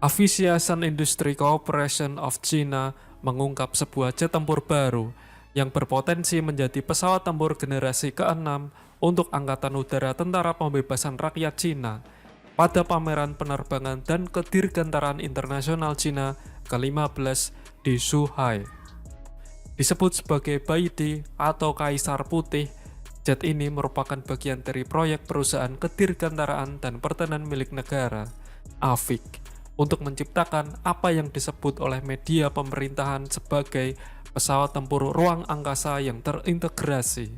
Aviation Industry Corporation of China mengungkap sebuah jet tempur baru yang berpotensi menjadi pesawat tempur generasi ke-6 untuk Angkatan Udara Tentara Pembebasan Rakyat Cina pada pameran penerbangan dan kedirgantaraan internasional Cina ke-15 di Zhuhai. Disebut sebagai Baidi atau Kaisar Putih, jet ini merupakan bagian dari proyek perusahaan kedirgantaraan dan pertahanan milik negara, AVIC, untuk menciptakan apa yang disebut oleh media pemerintahan sebagai pesawat tempur ruang angkasa yang terintegrasi.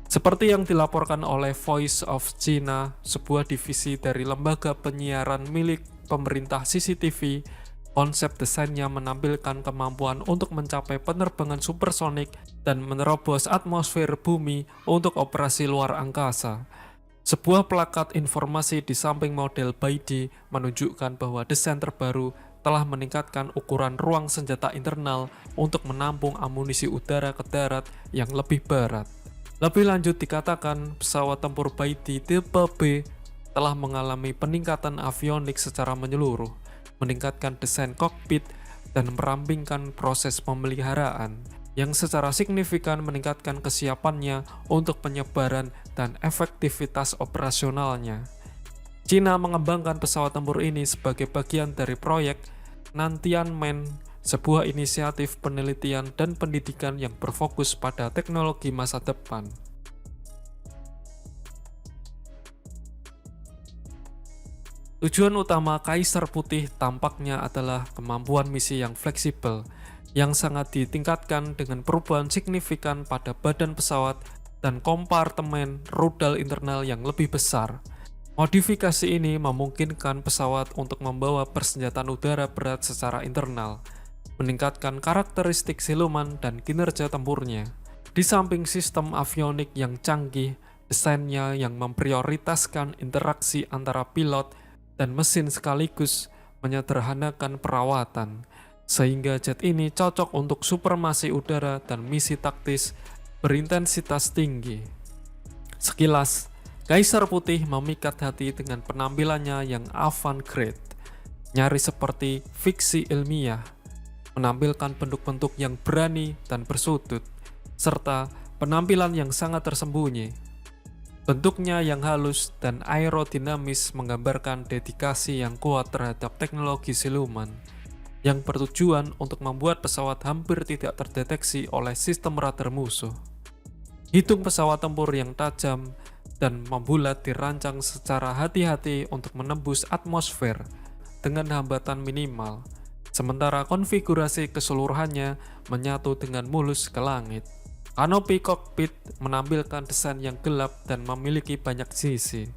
Seperti yang dilaporkan oleh Voice of China, sebuah divisi dari lembaga penyiaran milik pemerintah CCTV, konsep desainnya menampilkan kemampuan untuk mencapai penerbangan supersonik dan menerobos atmosfer bumi untuk operasi luar angkasa. Sebuah plakat informasi di samping model Baidi menunjukkan bahwa desain terbaru telah meningkatkan ukuran ruang senjata internal untuk menampung amunisi udara ke darat yang lebih berat. Lebih lanjut dikatakan, pesawat tempur Baidi tipe B telah mengalami peningkatan avionik secara menyeluruh, meningkatkan desain kokpit, dan merampingkan proses pemeliharaan yang secara signifikan meningkatkan kesiapannya untuk penyebaran dan efektivitas operasionalnya. Cina mengembangkan pesawat tempur ini sebagai bagian dari proyek Nantianmen, sebuah inisiatif penelitian dan pendidikan yang berfokus pada teknologi masa depan. Tujuan utama Kaisar Putih tampaknya adalah kemampuan misi yang fleksibel, yang sangat ditingkatkan dengan perubahan signifikan pada badan pesawat dan kompartemen rudal internal yang lebih besar. Modifikasi ini memungkinkan pesawat untuk membawa persenjataan udara berat secara internal, meningkatkan karakteristik siluman dan kinerja tempurnya. Di samping sistem avionik yang canggih, desainnya yang memprioritaskan interaksi antara pilot dan mesin sekaligus menyederhanakan perawatan, sehingga jet ini cocok untuk supremasi udara dan misi taktis berintensitas tinggi. Sekilas, Kaisar Putih memikat hati dengan penampilannya yang avant-garde, nyaris seperti fiksi ilmiah, menampilkan bentuk-bentuk yang berani dan bersudut, serta penampilan yang sangat tersembunyi. Bentuknya yang halus dan aerodinamis menggambarkan dedikasi yang kuat terhadap teknologi siluman, yang bertujuan untuk membuat pesawat hampir tidak terdeteksi oleh sistem radar musuh. Hidung pesawat tempur yang tajam dan membulat dirancang secara hati-hati untuk menembus atmosfer dengan hambatan minimal, sementara konfigurasi keseluruhannya menyatu dengan mulus ke langit. Kanopi kokpit menampilkan desain yang gelap dan memiliki banyak sisi.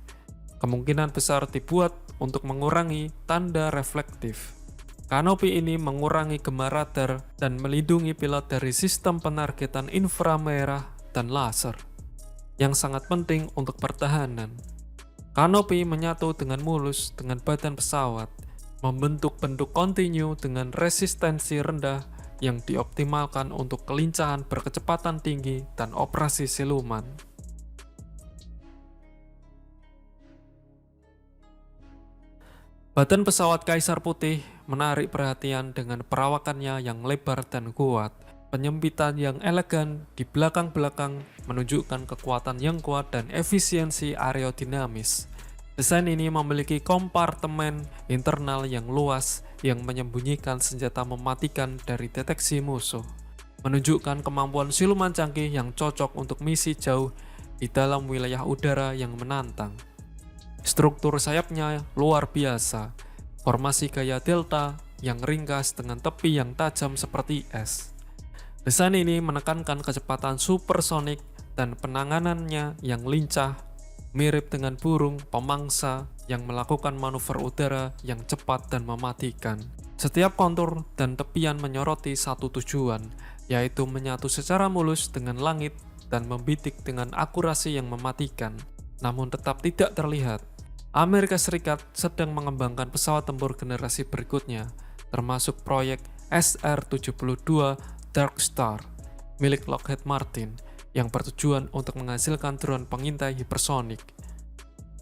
Kemungkinan besar dibuat untuk mengurangi tanda reflektif. Kanopi ini mengurangi gema radar dan melindungi pilot dari sistem penargetan inframerah dan laser, yang sangat penting untuk pertahanan. Kanopi menyatu dengan mulus dengan badan pesawat, membentuk bentuk kontinu dengan resistensi rendah yang dioptimalkan untuk kelincahan berkecepatan tinggi dan operasi siluman. Badan pesawat Kaisar Putih menarik perhatian dengan perawakannya yang lebar dan kuat. Penyempitan yang elegan di belakang-belakang menunjukkan kekuatan yang kuat dan efisiensi aerodinamis. Desain ini memiliki kompartemen internal yang luas yang menyembunyikan senjata mematikan dari deteksi musuh, menunjukkan kemampuan siluman canggih yang cocok untuk misi jauh di dalam wilayah udara yang menantang. Struktur sayapnya luar biasa, formasi gaya delta yang ringkas dengan tepi yang tajam seperti es. Desain ini menekankan kecepatan supersonik dan penanganannya yang lincah, mirip dengan burung pemangsa yang melakukan manuver udara yang cepat dan mematikan. Setiap kontur dan tepian menyoroti satu tujuan, yaitu menyatu secara mulus dengan langit dan membidik dengan akurasi yang mematikan, namun tetap tidak terlihat. Amerika Serikat sedang mengembangkan pesawat tempur generasi berikutnya, termasuk proyek SR-72 Dark Star milik Lockheed Martin, yang bertujuan untuk menghasilkan drone pengintai hipersonik.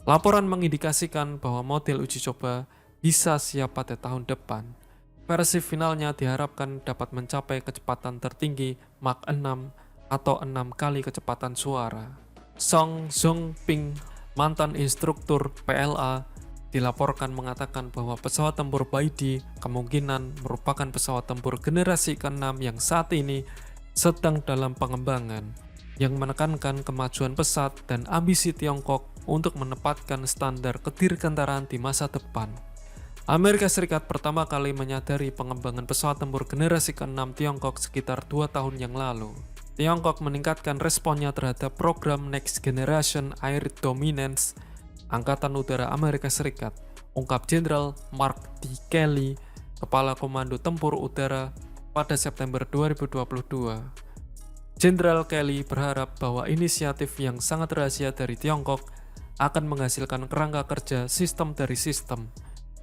Laporan mengindikasikan bahwa model uji coba bisa siap pada tahun depan. Versi finalnya diharapkan dapat mencapai kecepatan tertinggi Mach 6 atau 6 kali kecepatan suara. Song Zhongping, mantan instruktur PLA, dilaporkan mengatakan bahwa pesawat tempur Baidi kemungkinan merupakan pesawat tempur generasi ke-6 yang saat ini sedang dalam pengembangan, yang menekankan kemajuan pesat dan ambisi Tiongkok untuk menempatkan standar kedirgantaraan di masa depan. Amerika Serikat pertama kali menyadari pengembangan pesawat tempur generasi ke-6 Tiongkok sekitar 2 tahun yang lalu. Tiongkok meningkatkan responnya terhadap program Next Generation Air Dominance Angkatan Udara Amerika Serikat, ungkap Jenderal Mark D. Kelly, Kepala Komando Tempur Udara pada September 2022. Jenderal Kelly berharap bahwa inisiatif yang sangat rahasia dari Tiongkok akan menghasilkan kerangka kerja sistem dari sistem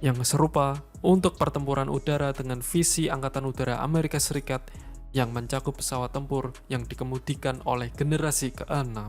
yang serupa untuk pertempuran udara dengan visi Angkatan Udara Amerika Serikat yang mencakup pesawat tempur yang dikemudikan oleh generasi ke-6.